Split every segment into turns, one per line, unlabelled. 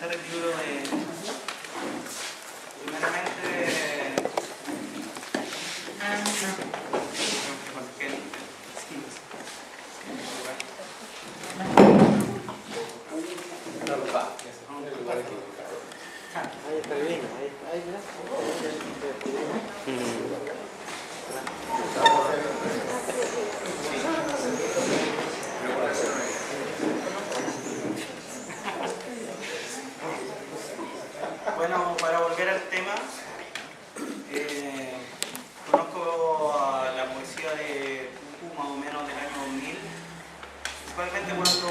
presentar el libro de... primeramente...
Ahí está bien, ahí
Bueno, para volver al tema, conozco a la poesía de Pucú más o menos del año 2000, principalmente cuando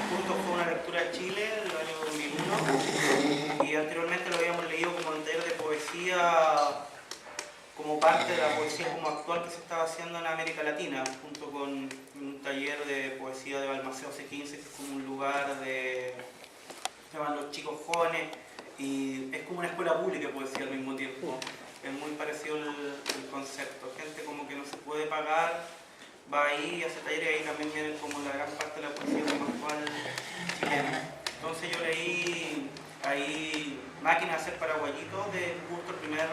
juntos fue una lectura a Chile, el año 2001, y anteriormente lo habíamos leído como un taller de poesía como parte de la poesía como actual que se estaba haciendo en América Latina, junto con un taller de poesía de Balmaceo C15, que es como un lugar de... se llaman Los Chicos Jóvenes, y es como una escuela pública de poesía al mismo tiempo. Es muy parecido el concepto. Gente como que no se puede pagar, va ahí y hace talleres, y ahí también viene como la gran parte de la poesía como actual chilena. Entonces yo leí ahí Máquina de hacer paraguayitos de justo el primer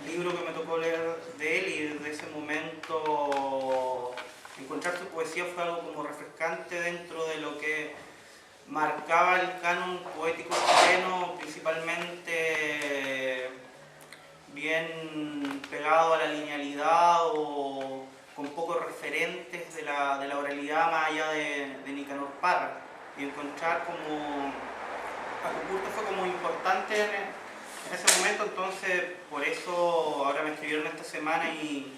libro que me tocó leer de él, y desde ese momento encontrar su poesía fue algo como refrescante dentro de lo que marcaba el canon poético chileno, principalmente bien pegado a la linealidad o con pocos referentes de la oralidad más allá de Nicanor Parra. Y encontrar como a Cucurto fue como importante en ese momento, entonces por eso ahora me escribieron esta semana y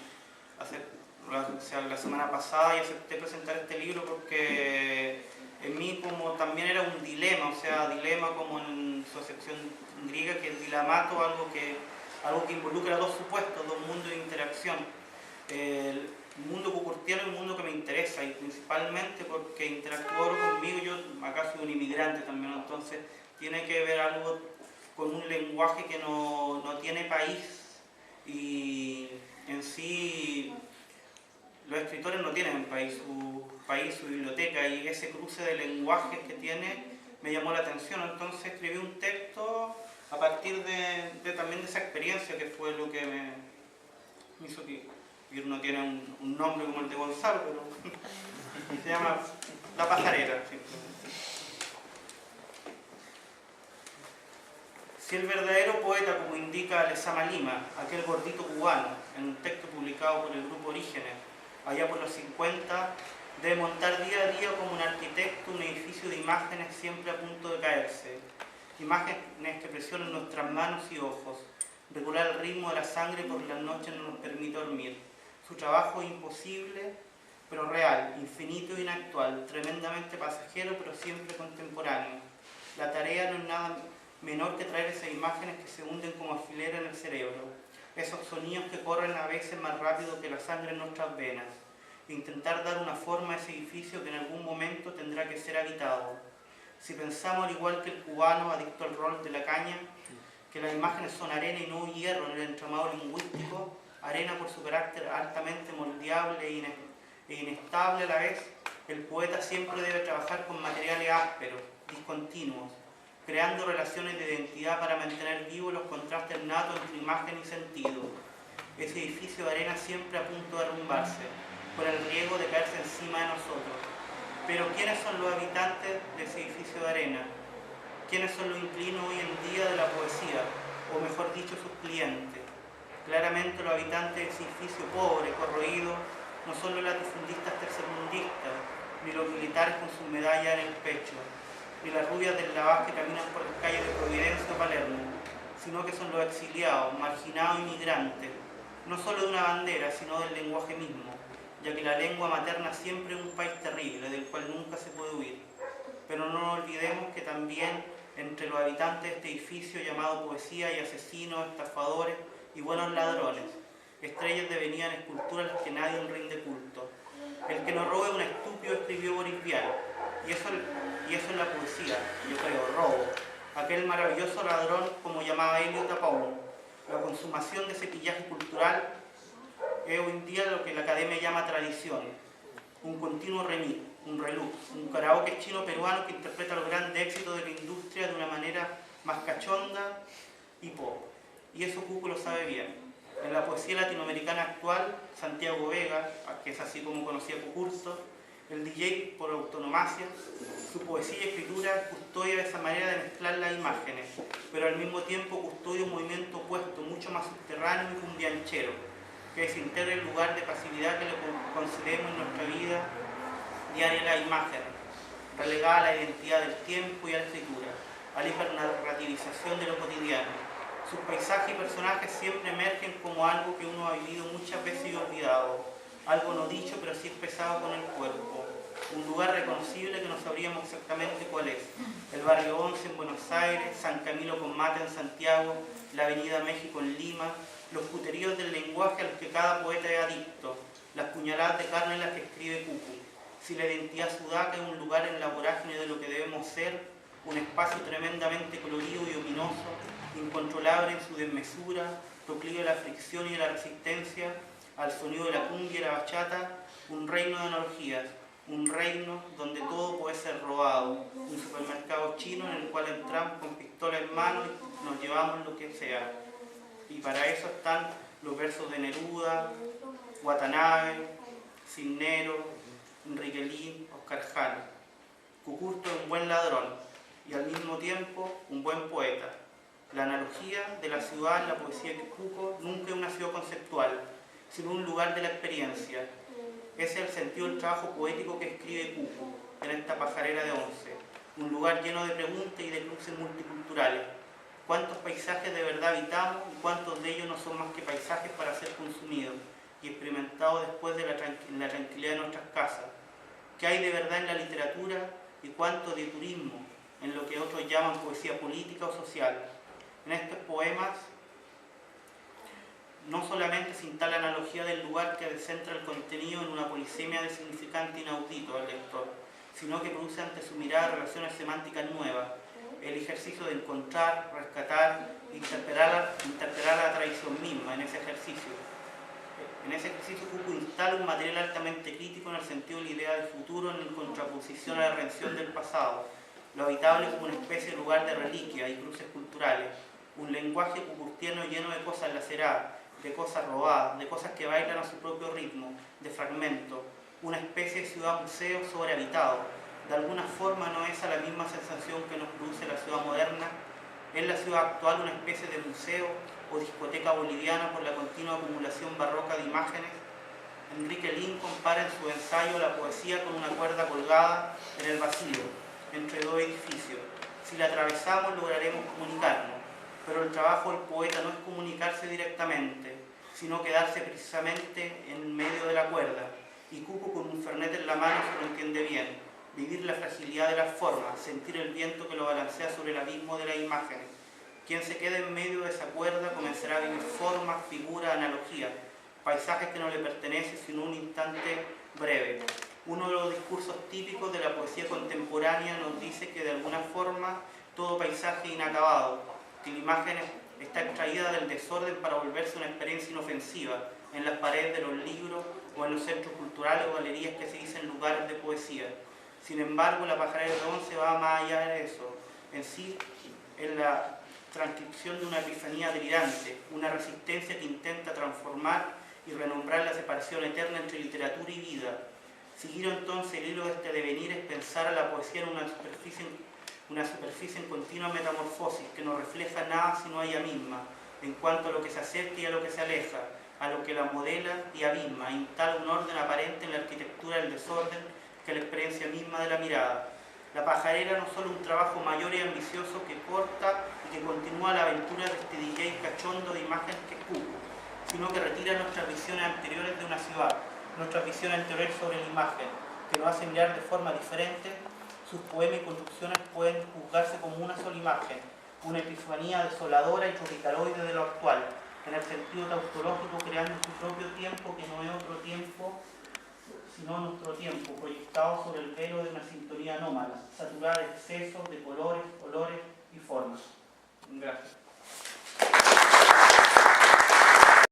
la semana pasada, y acepté presentar este libro porque en mí como también era un dilema, o sea, dilema como en su acepción griega, que es dilamato, algo que involucra dos supuestos, dos mundos de interacción. El mundo cucurtiano es un mundo que me interesa, y principalmente porque interactuó conmigo. Yo acá soy un inmigrante también, entonces tiene que ver algo con un lenguaje que no tiene país, y en sí los escritores no tienen país, su biblioteca, y ese cruce de lenguajes que tiene me llamó la atención. Entonces escribí un texto a partir también de esa experiencia, que fue lo que me hizo que no tiene un nombre como el de Gonzalo, pero se llama La Pajarera, simplemente. Si el verdadero poeta, como indica Lezama Lima, aquel gordito cubano, en un texto publicado por el grupo Orígenes, allá por los 50, debe montar día a día como un arquitecto un edificio de imágenes siempre a punto de caerse, imágenes que presionan nuestras manos y ojos, regular el ritmo de la sangre por las noches no nos permite dormir. Su trabajo es imposible, pero real, infinito e inactual, tremendamente pasajero, pero siempre contemporáneo. La tarea no es nada menor que traer esas imágenes que se hunden como alfileres en el cerebro, esos sonidos que corren a veces más rápido que la sangre en nuestras venas, e intentar dar una forma a ese edificio que en algún momento tendrá que ser habitado. Si pensamos al igual que el cubano adicto al rol de la caña, que las imágenes son arena y no hierro en el entramado lingüístico, arena por su carácter altamente moldeable e inestable a la vez, el poeta siempre debe trabajar con materiales ásperos, discontinuos, creando relaciones de identidad para mantener vivos los contrastes natos entre imagen y sentido. Ese edificio de arena siempre a punto de derrumbarse, por el riesgo de caerse encima de nosotros. Pero ¿quiénes son los habitantes de ese edificio de arena? ¿Quiénes son los inquilinos hoy en día de la poesía? O mejor dicho, sus clientes. Claramente los habitantes de ese edificio pobre, corroído, no son los latifundistas tercermundistas, ni los militares con sus medallas en el pecho, ni las rubias del Lavaz que caminan por las calles de Providencia o Palermo, sino que son los exiliados, marginados y migrantes, no solo de una bandera, sino del lenguaje mismo, ya que la lengua materna siempre es un país terrible, del cual nunca se puede huir. Pero no nos olvidemos que también entre los habitantes de este edificio llamado poesía hay asesinos, estafadores y buenos ladrones, estrellas devenidas en esculturas a las que nadie rinde culto. El que nos robe es un estúpido, escribió Boris Vian, y eso es la poesía, yo creo, robo. Aquel maravilloso ladrón, como llamaba Eliot a Paulo. La consumación de ese pillaje cultural es hoy en día lo que la academia llama tradición, un continuo remix, un reluz, un karaoke chino-peruano que interpreta los grandes éxitos de la industria de una más cachonda y pop. Y eso Cuco lo sabe bien. En la poesía latinoamericana actual, Santiago Vega, que es así como conocía Cucurso, el DJ por autonomacia, su poesía y escritura custodia de esa manera de mezclar las imágenes, pero al mismo tiempo custodia un movimiento opuesto, mucho más subterráneo y cumbianchero, que desintegra el lugar de pasividad que le concedemos en nuestra vida diaria a la imagen, relegada a la identidad del tiempo y a la escritura, a la hipernarrativización de lo cotidiano. Sus paisajes y personajes siempre emergen como algo que uno ha vivido muchas veces y olvidado, algo no dicho pero sí expresado con el cuerpo, un lugar reconocible que no sabríamos exactamente cuál es, el barrio 11 en Buenos Aires, San Camilo con Mata en Santiago, la avenida México en Lima, los puteríos del lenguaje a los que cada poeta es adicto, las puñaladas de carne en las que escribe Cucu. Si la identidad sudaca es un lugar en la vorágine de lo que debemos ser, un espacio tremendamente colorido y ominoso, incontrolable en su desmesura, proclive a la fricción y a la resistencia, al sonido de la cumbia y la bachata, un reino de analogías, un reino donde todo puede ser robado, un supermercado chino en el cual entramos con pistola en mano y nos llevamos lo que sea. Y para eso están los versos de Neruda, Watanabe, Cisneros, Enrique Lin, Oscar Jara. Cucurto es un buen ladrón y al mismo tiempo un buen poeta. La analogía de la ciudad en la poesía de Cuco nunca es una ciudad conceptual, sino un lugar de la experiencia. Ese es el sentido del trabajo poético que escribe Cuco en esta pajarera de 11, un lugar lleno de preguntas y de cruces multiculturales. ¿Cuántos paisajes de verdad habitamos y cuántos de ellos no son más que paisajes para ser consumidos y experimentados después de la tranquilidad de nuestras casas? ¿Qué hay de verdad en la literatura y cuánto de turismo en lo que otros llaman poesía política o social? En estos poemas no solamente se instala la analogía del lugar que centra el contenido en una polisemia de significante inaudito al lector, sino que produce ante su mirada relaciones semánticas nuevas, el ejercicio de encontrar, rescatar, interpelar la tradición misma en ese ejercicio. En ese ejercicio Cuco instala un material altamente crítico en el sentido de la idea del futuro en contraposición a la redención del pasado, lo habitable como una especie de lugar de reliquia y cruces culturales, un lenguaje cucurtiano lleno de cosas laceradas, de cosas robadas, de cosas que bailan a su propio ritmo, de fragmentos, una especie de ciudad-museo sobrehabitado. De alguna forma no es la misma sensación que nos produce la ciudad moderna. ¿Es la ciudad actual una especie de museo o discoteca boliviana por la continua acumulación barroca de imágenes? Enrique Lin compara en su ensayo la poesía con una cuerda colgada en el vacío, entre dos edificios. Si la atravesamos lograremos comunicarnos, pero el trabajo del poeta no es comunicarse directamente, sino quedarse precisamente en medio de la cuerda. Y Cuco con un fernet en la mano se lo entiende bien, vivir la fragilidad de las formas, sentir el viento que lo balancea sobre el abismo de las imágenes. Quien se quede en medio de esa cuerda comenzará a vivir formas, figuras, analogías, paisajes que no le pertenecen sino un instante breve. Uno de los discursos típicos de la poesía contemporánea nos dice que de alguna forma todo paisaje es inacabado, que la imagen está extraída del desorden para volverse una experiencia inofensiva en las paredes de los libros o en los centros culturales o galerías que se dicen lugares de poesía. Sin embargo, la pajarera de 11 va más allá de eso. En sí, es la transcripción de una epifanía delirante, una resistencia que intenta transformar y renombrar la separación eterna entre literatura y vida. Seguir entonces el hilo de este devenir es pensar a la poesía en una superficie en continua metamorfosis que no refleja nada sino a ella misma, en cuanto a lo que se acerca y a lo que se aleja, a lo que la modela y abisma, instala un orden aparente en la arquitectura del desorden que es la experiencia misma de la mirada. La pajarera no es solo un trabajo mayor y ambicioso que corta y que continúa la aventura de este DJ cachondo de imágenes que es Cuco, sino que retira nuestras visiones anteriores de una ciudad, nuestras visiones anteriores sobre la imagen, que nos hacen mirar de forma diferente. Sus poemas y construcciones pueden juzgarse como una sola imagen, una epifanía desoladora y tropicaloide de lo actual, en el sentido tautológico creando su propio tiempo que no es otro tiempo, sino nuestro tiempo, proyectado sobre el velo de una sintonía anómala, saturada de excesos, de colores, olores y formas. Gracias.